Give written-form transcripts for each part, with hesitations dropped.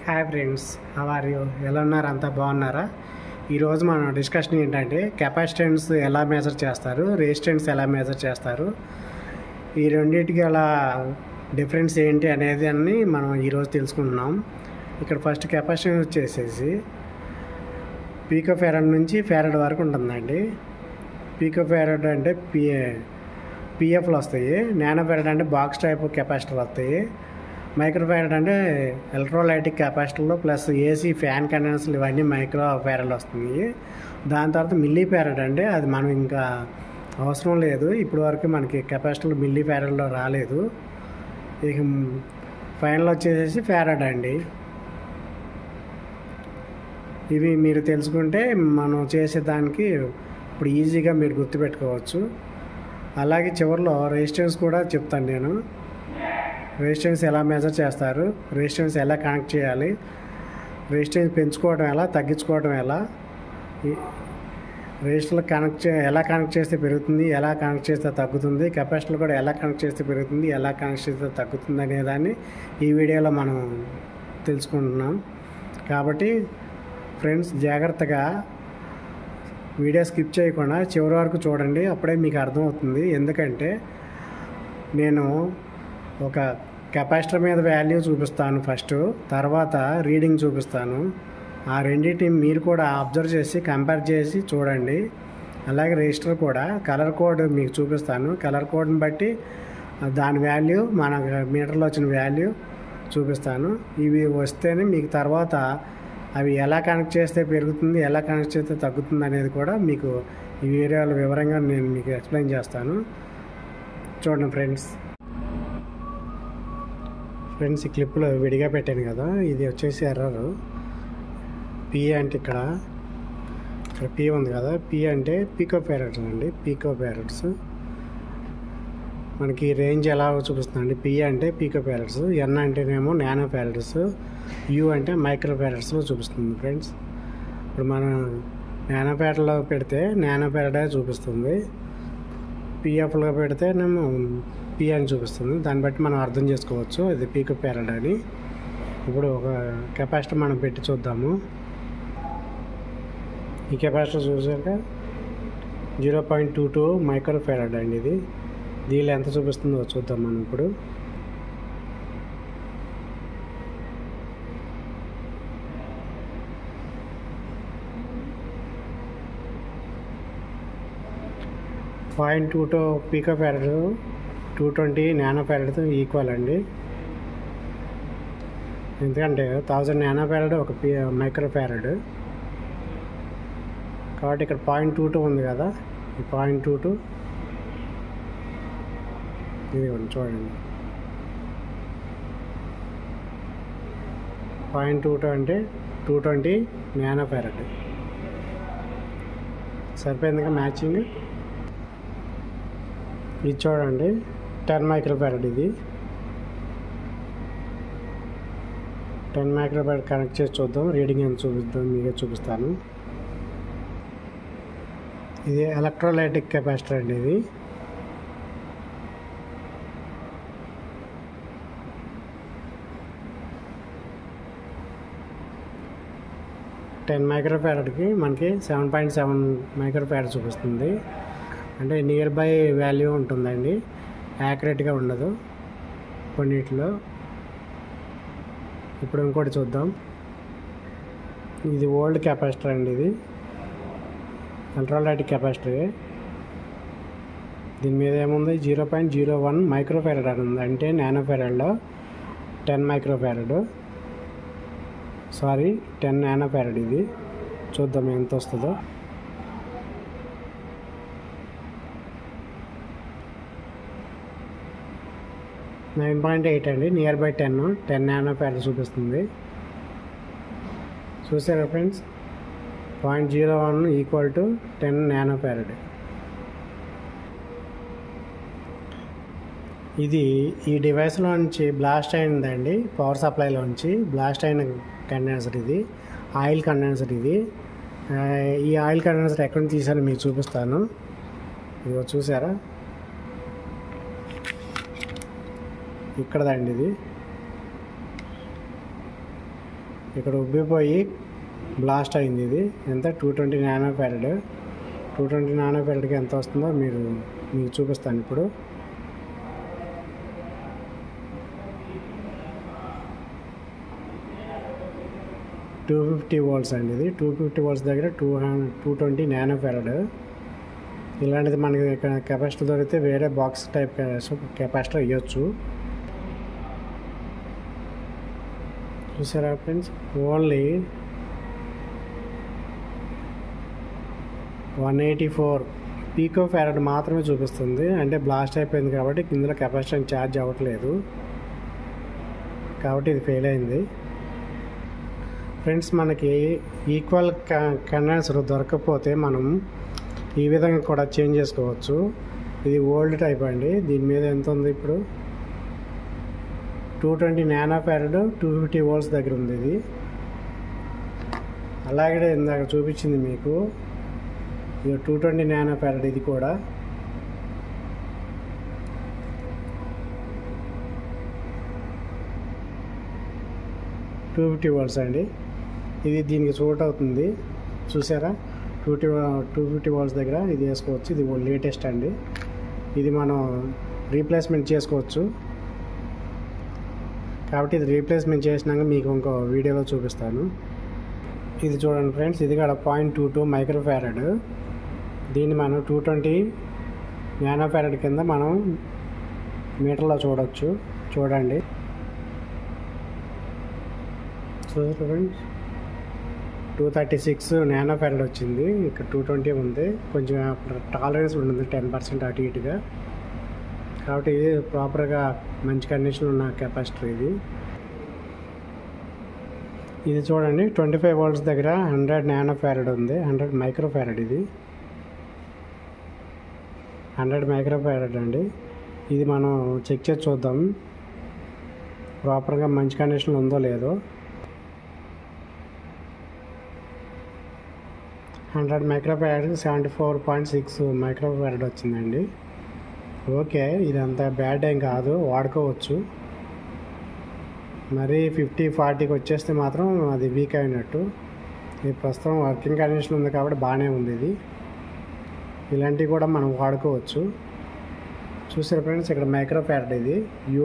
Hi friends, how are you? ఎలా ఉన్నారు? అంతా బాగున్నారా? ఈరోజు మన డిస్కషన్ ఏంటంటే కెపాసిటెన్స్ ఎలా మెజర్ చేస్తారు, రెసిస్టెన్స్ ఎలా మెజర్ చేస్తారు, ఈ రెండింటికి అలా డిఫరెన్స్ ఏంటి అనేది అన్ని మనం ఈరోజు తెలుసుకుంటున్నాం. ఇక్కడ ఫస్ట్ కెపాసిటెన్స్ వచ్చేసేసి పీకో ఫారడ్ నుంచి ఫారడ్ వరకు ఉంటుందండి. పీకో ఫారడ్ అంటే పిఎఫ్లు వస్తాయి, నానో ఫారడ్ అంటే బాక్స్ టైప్ కెపాసిటర్లు వస్తాయి, మైక్రో ఫారడ్ అంటే ఎలక్ట్రోలైటిక్ కెపాసిటర్లు ప్లస్ ఏసీ ఫ్యాన్ కండెన్సర్లు ఇవన్నీ మైక్రో ఫారడ్ వస్తుంది. దాని తర్వాత మిల్లీ ఫారడ్ అంటే అది మనం ఇంకా అవసరం లేదు, ఇప్పటి వరకు మనకి కెపాసిటర్లు మిల్లీ ఫారడ్లో రాలేదు. ఇక ఫైనల్ వచ్చేసి ఫారడ్ అండి. ఇవి మీరు తెలుసుకుంటే మనం చేసేదానికి ఇప్పుడు ఈజీగా మీరు గుర్తుపెట్టుకోవచ్చు. అలాగే చివరిలో రెసిస్టెన్స్ కూడా చెప్తాను నేను. రెసిస్టెన్స్ ఎలా మెజర్ చేస్తారు, రెసిస్టెన్స్ ఎలా కనెక్ట్ చేయాలి, రెసిస్టెన్స్ పెంచుకోవడం ఎలా, తగ్గించుకోవడం ఎలా, రెసిస్టర్లు ఎలా కనెక్ట్ చేస్తే పెరుగుతుంది, ఎలా కనెక్ట్ చేస్తే తగ్గుతుంది, కెపాసిటర్లు కూడా ఎలా కనెక్ట్ చేస్తే పెరుగుతుంది, ఎలా కనెక్ట్ చేస్తే తగ్గుతుంది అనేదాన్ని ఈ వీడియోలో మనం తెలుసుకుంటున్నాం. కాబట్టి ఫ్రెండ్స్, జాగ్రత్తగా వీడియో స్కిప్ చేయకుండా చివరి వరకు చూడండి, అప్పుడే మీకు అర్థమవుతుంది. ఎందుకంటే నేను ఒక కెపాసిటర్ మీద వాల్యూ చూపిస్తాను ఫస్ట్, తర్వాత రీడింగ్ చూపిస్తాను. ఆ రెండింటిని మీరు కూడా అబ్జర్వ్ చేసి కంపేర్ చేసి చూడండి. అలాగే రెజిస్టర్ కూడా కలర్ కోడ్ మీకు చూపిస్తాను. కలర్ కోడ్ని బట్టి దాని వాల్యూ మన మీటర్లో వచ్చిన వాల్యూ చూపిస్తాను. ఇవి వస్తేనే మీకు తర్వాత అవి ఎలా కనెక్ట్ చేస్తే పెరుగుతుంది, ఎలా కనెక్ట్ చేస్తే తగ్గుతుంది అనేది కూడా మీకు ఈ వీడియోలో వివరంగా నేను మీకు ఎక్స్ప్లెయిన్ చేస్తాను. చూడండి ఫ్రెండ్స్, ఈ క్లిప్లో విడిగా పెట్టాను కదా, ఇది వచ్చేసి ఎర్రర్. పి అంటే ఇక్కడ పి ఉంది కదా, పి అంటే పీకో ఫారడ్స్ అండి. పీకో ఫారడ్స్ మనకి రేంజ్ ఎలా చూపిస్తుందండి. పి అంటే పీకో ఫారడ్స్, ఎన్ అంటేనేమో నానో ఫారడ్స్, యూ అంటే మైక్రో ఫారడ్స్లో చూపిస్తుంది ఫ్రెండ్స్. ఇప్పుడు మనం నానో ఫారడ్లో పెడితే నానో ఫారడే చూపిస్తుంది, పిఎఫ్లో పెడితేనేమో పి అని చూపిస్తుంది. దాన్ని బట్టి మనం అర్థం చేసుకోవచ్చు ఇది పీకో ఫారడ్ అని. ఇప్పుడు ఒక కెపాసిటర్ మనం పెట్టి చూద్దాము. ఈ కెపాసిటర్ చూసాక 0.22 మైక్రో ఫారడ్ అండి. ఇది దీనిలో ఎంత చూపిస్తుందో చూద్దాం మనం ఇప్పుడు. .22 పీకో ఫారడ్ 220 నానో ఫారడ్తో ఈక్వల్ అండి. ఎందుకంటే 1000 నానో ఫారడ్ ఒక మైక్రో ఫారడ్ కాబట్టి ఇక్కడ 0.22 ఉంది కదా, ఈ 0.22 ఇది చూడండి. 0.22 అంటే 220 నానో ఫారడ్. సరిపోయిందిగా మ్యాచింగ్. ఇది చూడండి 10 మైక్రో ఫారడ్. ఇది 10 మైక్రో ఫారడ్ కనెక్ట్ చేసి చూద్దాం, రీడింగ్ ఎంత మీకు చూపిస్తాను. ఇది ఎలక్ట్రోలైటిక్ కెపాసిటర్ అండి. ఇది మైక్రో ఫారడ్కి మనకి 7.7 మైక్రో ఫారడ్ చూపిస్తుంది. అంటే నియర్ బై వాల్యూ ఉంటుందండి, యాక్యురేట్గా ఉండదు కొన్నిటిలో. ఇప్పుడు ఇంకోటి చూద్దాం. ఇది ఓల్డ్ కెపాసిటర్ అండి. ఇది ఎలక్ట్రోలైటిక్ కెపాసిటర్. దీని మీద ఏముంది 0.01 మైక్రో ఫారడ్ అని ఉంది, అంటే నానో ఫారడ్లో 10 మైక్రో ఫారడ్, 10 నానో ఫారడ్. ఇది చూద్దాం ఎంత వస్తుందో. 9.8 అండి, నియర్ బై 10 నానో ఫారడ్ చూపిస్తుంది. చూసారా friends, 0.01 equal to 10 nano farad. ఇది ఈ డివైస్లో నుంచి బ్లాస్ట్ అయిందండి, పవర్ సప్లైలోంచి బ్లాస్ట్ అయిన కండెన్సర్. ఇది ఆయిల్ కండెన్సర్. ఇది ఈ ఆయిల్ కండెన్సర్ ఎక్కడ నుంచి తీసానో మీకు చూపిస్తాను. ఇదిగో చూసారా, ఇక్కడదండి. ఇది ఇక్కడ ఉబ్బిపోయి బ్లాస్ట్ అయింది. ఇది ఎంత 220 నానో ఫ్యారడ్. 220 నానో ఫ్యారడ్కి ఎంత వస్తుందో మీకు చూపిస్తాను ఇప్పుడు. $250 అండి. ఇది $250 దగ్గర 220 నానో ఫ్యారడ్. ఇలాంటిది మనకి ఇక్కడ కెపాసిటర్ దొరికితే వేరే బాక్స్ టైప్ కెపాసిటర్ ఇవ్వచ్చు. చూసారా ఫ్రెండ్స్, ఓన్లీ 184 పీకో ఫ్యారడ్ మాత్రమే చూపిస్తుంది. అంటే బ్లాస్ట్ అయిపోయింది కాబట్టి ఇందులో కెపాసిటర్ ఛార్జ్ అవ్వట్లేదు, కాబట్టి ఇది ఫెయిల్ అయింది. ఫ్రెండ్స్, మనకి ఈక్వల్ కండెన్సర్ దొరకకపోతే మనం ఈ విధంగా కూడా చేంజ్ చేసుకోవచ్చు. ఇది ఓల్డ్ టైప్ అండి. దీని మీద ఎంత ఉంది ఇప్పుడు? 220 నానో ఫ్యారడ్ 250 వోల్ట్స్ దగ్గర ఉంది ఇది. అలాగే ఇందాక చూపించింది మీకు ఇది 220 నానో ఫ్యారడ్. ఇది కూడా $250 అండి. ఇది దీనికి సూట్ అవుతుంది. చూసారా, 250 వాల్స్ దగ్గర ఇది వేసుకోవచ్చు. ఇది లేటెస్ట్ అండి. ఇది మనం రీప్లేస్మెంట్ చేసుకోవచ్చు, కాబట్టి ఇది రీప్లేస్మెంట్ చేసినాక మీకు ఇంకో వీడియోలో చూపిస్తాను. ఇది చూడండి ఫ్రెండ్స్, ఇది కూడా 0.22 మైక్రో ఫ్యారడ్. దీన్ని మనం 220 నానో ఫ్యారడ్ కింద మనం మీటర్లో చూడవచ్చు. చూడండి ఫ్రెండ్స్, 236 నానో ఫ్యారడ్ వచ్చింది. ఇక్కడ 220 ఉంది. కొంచెం టాలరెన్స్ ఉంటుంది 10% అటు ఇటుగా, కాబట్టి ఇది ప్రాపర్గా మంచి కండిషన్ ఉన్న కెపాసిటర్. ఇది చూడండి, 25 వోల్ట్స్ దగ్గర 100 నానో ఫ్యారడ్ ఉంది. 100 మైక్రో ఫ్యారడ్. ఇది 100 మైక్రో ఫ్యారడ్ అండి. ఇది మనం చెక్ చేసి చూద్దాం ప్రాపర్గా మంచి కండిషన్లో ఉందో లేదో. 100 మైక్రో ఫ్యారడ్కి 74.6 మైక్రో ఫ్యారడ్ వచ్చిందండి. ఓకే, ఇది అంత బ్యాడ్ ఏం కాదు, వాడుకోవచ్చు. మరి 50-40కి వచ్చేస్తే మాత్రం అది వీక్ అయినట్టు. ఇది ప్రస్తుతం వర్కింగ్ కండిషన్ ఉంది కాబట్టి బాగానే ఉంది. ఇది ఇలాంటివి కూడా మనం వాడుకోవచ్చు. చూసారు ఫ్రెండ్స్, ఇక్కడ మైక్రో ఫ్యారడ్. ఇది యూ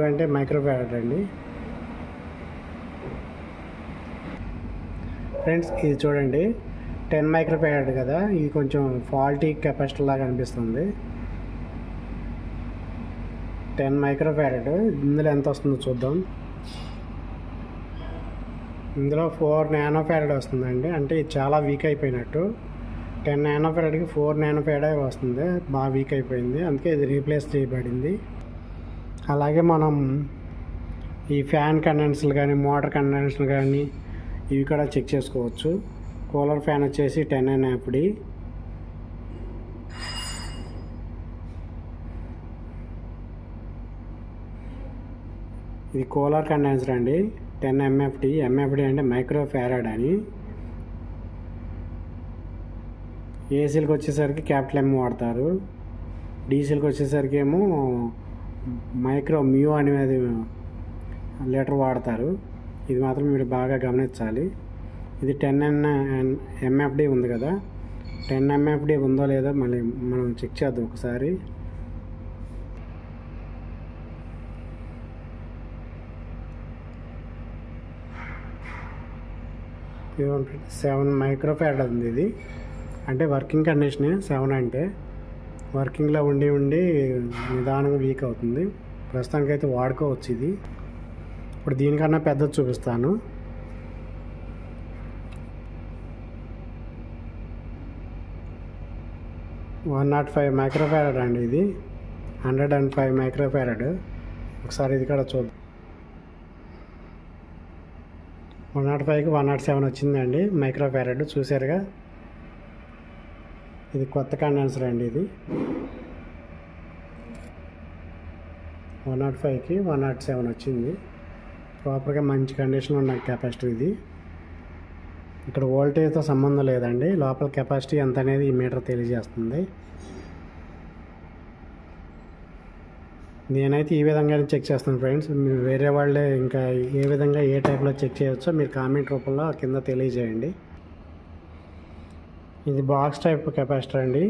అంటే మైక్రో ఫ్యారడ్ అండి. ఫ్రెండ్స్, ఇది చూడండి, 10 మైక్రో ఫ్యారడ్ కదా. ఇది కొంచెం ఫాల్టీ కెపాసిటర్ లాగా అనిపిస్తుంది. 10 మైక్రో ఫ్యారడ్. ఇందులో ఎంత వస్తుందో చూద్దాం. ఇందులో 4 నానో ఫ్యారడ్ వస్తుందండి. అంటే ఇది చాలా వీక్ అయిపోయినట్టు. 10 నానో ఫ్యారడ్కి 4 నానో ఫ్యారడ్ వస్తుంది. బాగా వీక్ అయిపోయింది, అందుకే ఇది రీప్లేస్ చేయబడింది. అలాగే మనం ఈ ఫ్యాన్ కండెన్సర్లు కానీ మోటార్ కండెన్సర్లు కానీ ఇవి కూడా చెక్ చేసుకోవచ్చు. కూలర్ ఫ్యాన్ వచ్చేసి 10 MFD. ఇది కూలర్ కండెన్సర్ అండి, 10 MFD. MFD అంటే మైక్రో ఫ్యారడ్ అని. ఏసీలకు వచ్చేసరికి క్యాపిటల్ M వాడతారు. డీసీలకు వచ్చేసరికి ఏమో మైక్రో మ్యూ అనేది లీటర్ వాడతారు. ఇది మాత్రం మీరు బాగా గమనించాలి. ఇది 10 MFD ఉంది కదా, 10 MFD ఉందో లేదో మళ్ళీ మనం చెక్ చేద్దాం ఒకసారి. ఇది 7 మైక్రో ఫ్యారడ్ ఉంది. ఇది అంటే వర్కింగ్ కండిషనే. 7 అంటే వర్కింగ్లో ఉండి నిదానంగా వీక్ అవుతుంది. ప్రస్తుతానికైతే వాడుకోవచ్చు. ఇది ఇప్పుడు దీనికన్నా పెద్దది చూపిస్తాను. $105 మైక్రో ఫ్యారడ్ అండి. ఇది 105 మైక్రో ఫ్యారడ్. ఒకసారి ఇది కూడా చూద్దాం. 105కి 107 వచ్చిందండి మైక్రో ఫ్యారడ్. చూసారుగా, ఇది కొత్త కండెన్సర్ అండి. ఇది 105కి 107 వచ్చింది. ప్రాపర్గా మంచి కండిషన్లో ఉన్న కెపాసిటీ ఇది. ఇక్కడ వోల్టేజ్తో సంబంధం లేదండి, లోపల కెపాసిటీ ఎంత అనేది ఈ మీటర్ తెలియజేస్తుంది. నేనైతే ఈ విధంగానే చెక్ చేస్తాను ఫ్రెండ్స్. మీరు వేరే వాళ్ళే ఇంకా ఏ విధంగా ఏ టైప్లో చెక్ చేయవచ్చో మీరు కామెంట్ రూపంలో కింద తెలియజేయండి. ఇది బాక్స్ టైప్ కెపాసిటర్ అండి.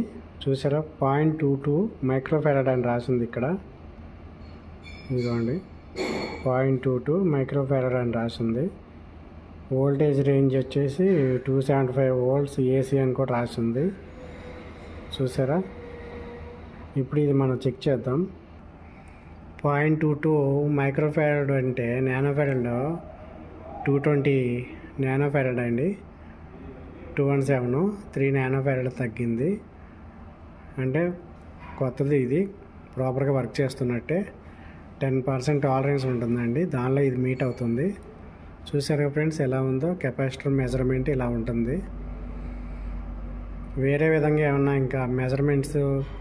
చూసారా 0.22 మైక్రోఫెరడ్ అని రాసింది ఇక్కడ. ఇదిగోండి 0.22 మైక్రోఫెరడ్ అని రాసింది. వోల్టేజ్ రేంజ్ వచ్చేసి 275 volts ఏసీ అని కూడా రాసింది. చూసారా. ఇప్పుడు ఇది మనం చెక్ చేద్దాం. 0.22 మైక్రోఫెరడ్ అంటే నానోఫెరడ్లో 220 నానోఫెరడ్ అండి. 217 3 నానోఫెరడ్ తగ్గింది. అంటే కొత్తది, ఇది ప్రాపర్గా వర్క్ చేస్తున్నట్టే. 10% టాలరెన్స్ ఉంటుందండి, దానిలో ఇది మీట్ అవుతుంది. చూసారా ఫ్రెండ్స్ ఎలా ఉందో కెపాసిటర్ మెజర్మెంట్ ఇలా ఉంటుంది. వేరే విధంగా ఏమన్నా ఇంకా మెజర్మెంట్స్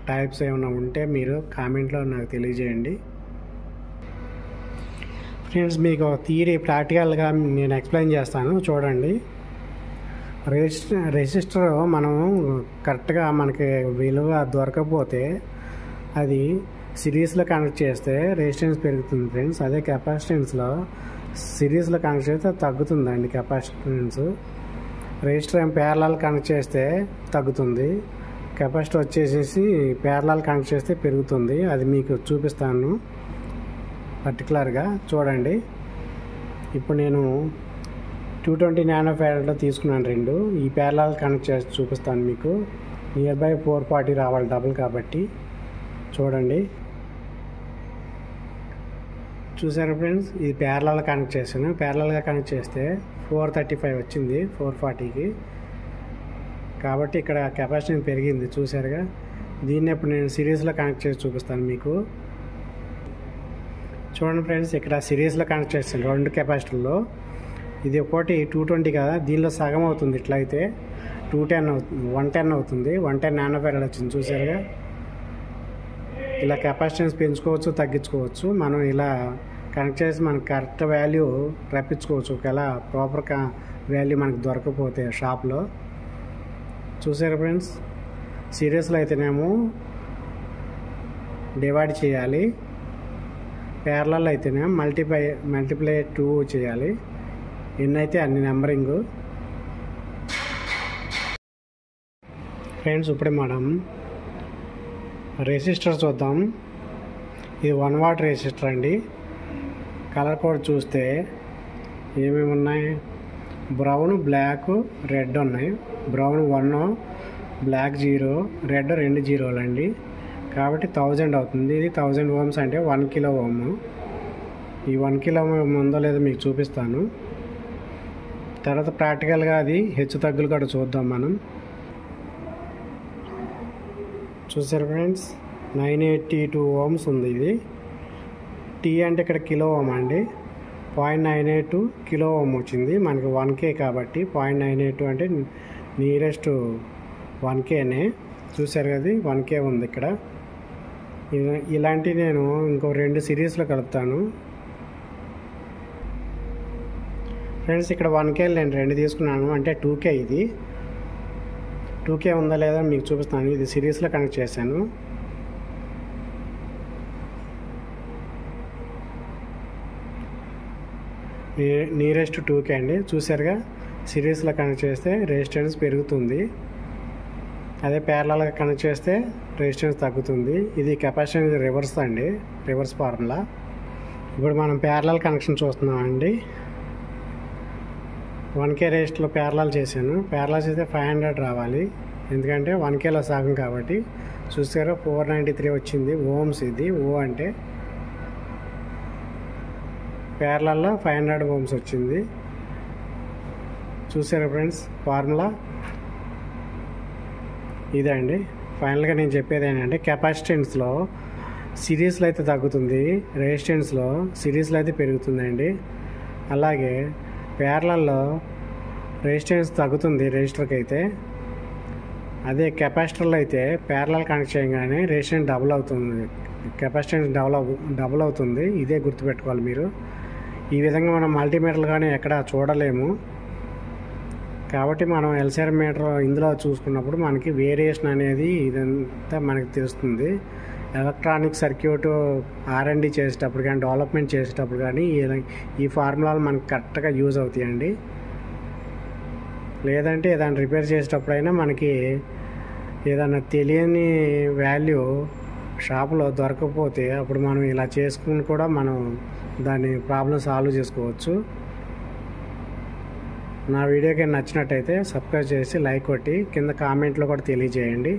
టైప్స్ ఏమైనా ఉంటే మీరు కామెంట్లో నాకు తెలియజేయండి ఫ్రెండ్స్. మీకు థియరీ ప్రాక్టికల్గా నేను ఎక్స్ప్లెయిన్ చేస్తాను చూడండి. రెసిస్టర్ మనం కరెక్ట్గా మనకి విలువ దొరకకపోతే అది సిరీస్లో కనెక్ట్ చేస్తే రెసిస్టెన్స్ పెరుగుతుంది ఫ్రెండ్స్. అదే కెపాసిటెన్స్లో సిరీస్లో కనెక్ట్ చేస్తే తగ్గుతుందండి కెపాసిటెన్స్. రెసిస్టర్ ప్యారలల్ కనెక్ట్ చేస్తే తగ్గుతుంది. కెపాసిటర్ వచ్చేసేసి ప్యారలల్ కనెక్ట్ చేస్తే పెరుగుతుంది. అది మీకు చూపిస్తాను పర్టికులర్గా చూడండి. ఇప్పుడు నేను 220 నానోఫెరడ్లో తీసుకున్నాను రెండు. ఈ ప్యారలల్ కనెక్ట్ చేసి చూపిస్తాను మీకు. నియర్ బై 440 రావాలి డబుల్ కాబట్టి. చూడండి చూసారా ఫ్రెండ్స్, ఇది ప్యారలల్ కనెక్ట్ చేశాను. ప్యారలల్గా కనెక్ట్ చేస్తే 435 వచ్చింది 440కి. కాబట్టి ఇక్కడ కెపాసిటీ పెరిగింది చూసారుగా. దీన్ని ఇప్పుడు నేను సిరీస్లో కనెక్ట్ చేసి చూపిస్తాను మీకు. చూడండి ఫ్రెండ్స్, ఇక్కడ సిరీస్లో కనెక్ట్ చేస్తాను రెండు కెపాసిటర్లో. ఇది ఒకటి 220 కదా, దీనిలో సగం అవుతుంది. ఇట్లా అయితే 210 అవుతుంది, 110 అవుతుంది. 110 నానోఫెరడ్ వచ్చింది చూసారుగా. ఇలా కెపాసిటెన్స్ పెంచుకోవచ్చు, తగ్గించుకోవచ్చు. మనం ఇలా కనెక్ట్ చేసి మనకు కరెక్ట్ వాల్యూ రప్పించుకోవచ్చు. ఒకవేళ ప్రాపర్ వాల్యూ మనకు దొరకకపోతే షాప్లో. చూసారా ఫ్రెండ్స్, సిరీస్లో అయితేనేమో డివైడ్ చేయాలి, ప్యారలల్ అయితేనేమో మల్టిప్లై 2 చేయాలి. ఎన్నైతే అన్ని నెంబరింగు. ఫ్రెండ్స్ ఇప్పుడు మనం రెసిస్టర్ చూద్దాం. ఇది 1 watt రెసిస్టర్ అండి. కలర్ కోడ్ చూస్తే ఏమేమి ఉన్నాయి, బ్రౌన్, బ్లాక్, రెడ్ ఉన్నాయి. బ్రౌన్ 1, బ్లాక్ 0, రెడ్ 2 జీరోలు అండి. కాబట్టి 1000 అవుతుంది. ఇది 1000 ohms అంటే 1 kilo ohm. ఈ 1 kilo ohm ఉందో లేదో మీకు చూపిస్తాను. తర్వాత ప్రాక్టికల్గా అది హెచ్చు తగ్గులు కూడా చూద్దాం మనం. చూసారు ఫ్రెండ్స్, 982 ohms ఉంది. ఇది టీ అంటే ఇక్కడ కిలో ఓమ్ అండి. 0.982 కిలో ఓమ్ వచ్చింది మనకి 1K కాబట్టి. 0.982 అంటే నియరెస్ట్ 1Kనే. చూసారు కదా, 1K ఉంది ఇక్కడ. ఇలాంటి నేను ఇంకో 2 సిరీస్లో కలుపుతాను ఫ్రెండ్స్. ఇక్కడ 1K నేను 2 తీసుకున్నాను అంటే 2K. ఇది 2K ఉందా లేదా మీకు చూపిస్తాను. ఇది సిరీస్లో కనెక్ట్ చేశాను. నియరెస్ట్ 2K అండి. చూసారుగా, సిరీస్లో కనెక్ట్ చేస్తే రెసిస్టెన్స్ పెరుగుతుంది. అదే ప్యారలల్గా కనెక్ట్ చేస్తే రెసిస్టెన్స్ తగ్గుతుంది. ఇది కెపాసిటీ రివర్స్ అండి, రివర్స్ ఫార్ములా. ఇప్పుడు మనం ప్యారలల్ కనెక్షన్ చూస్తున్నాం అండి. 1K రెసిస్టర్లో ప్యారలల్ చేశాను. ప్యారలల్ చేస్తే 500 రావాలి, ఎందుకంటే 1Kలో సగం కాబట్టి. చూసారా 493 వచ్చింది ఓమ్స్. ఇది ఓ అంటే ప్యారలల్లో 500 ohms వచ్చింది. చూసారా ఫ్రెండ్స్, ఫార్ములా ఇదే అండి. ఫైనల్గా నేను చెప్పేది ఏంటంటే, కెపాసిటెన్స్లో సిరీస్లో అయితే తగ్గుతుంది, రెసిస్టెన్స్లో సిరీస్లో అయితే పెరుగుతుందండి. అలాగే ప్యారలల్లో రెసిస్టెన్స్ తగ్గుతుంది రెసిస్టర్కి అయితే. అదే కెపాసిటర్లో అయితే ప్యారలల్ కనెక్ట్ చేయగానే రెసిస్టెన్స్ డబుల్ అవుతుంది, కెపాసిటెన్స్ డబుల్ అవుతుంది. ఇదే గుర్తుపెట్టుకోవాలి మీరు. ఈ విధంగా మనం మల్టీమీటర్లు కానీ ఎక్కడ చూడలేము కాబట్టి మనం ఎల్సిఆర్ మీటర్ ఇందులో చూసుకున్నప్పుడు మనకి వేరియేషన్ అనేది ఇదంతా మనకి తెలుస్తుంది. ఎలక్ట్రానిక్ సర్క్యూట్ R&D చేసేటప్పుడు కానీ డెవలప్మెంట్ చేసేటప్పుడు కానీ ఈ ఫార్ములాలు మనకు కరెక్ట్గా యూజ్ అవుతాయండి. లేదంటే ఏదైనా రిపేర్ చేసేటప్పుడైనా మనకి ఏదైనా తెలియని వాల్యూ షాపులో దొరకకపోతే అప్పుడు మనం ఇలా చేసుకుని కూడా మనం దాని ప్రాబ్లం సాల్వ్ చేసుకోవచ్చు. నా వీడియోకి నచ్చినట్టయితే సబ్స్క్రైబ్ చేసి లైక్ కొట్టి కింద కామెంట్లో కూడా తెలియజేయండి.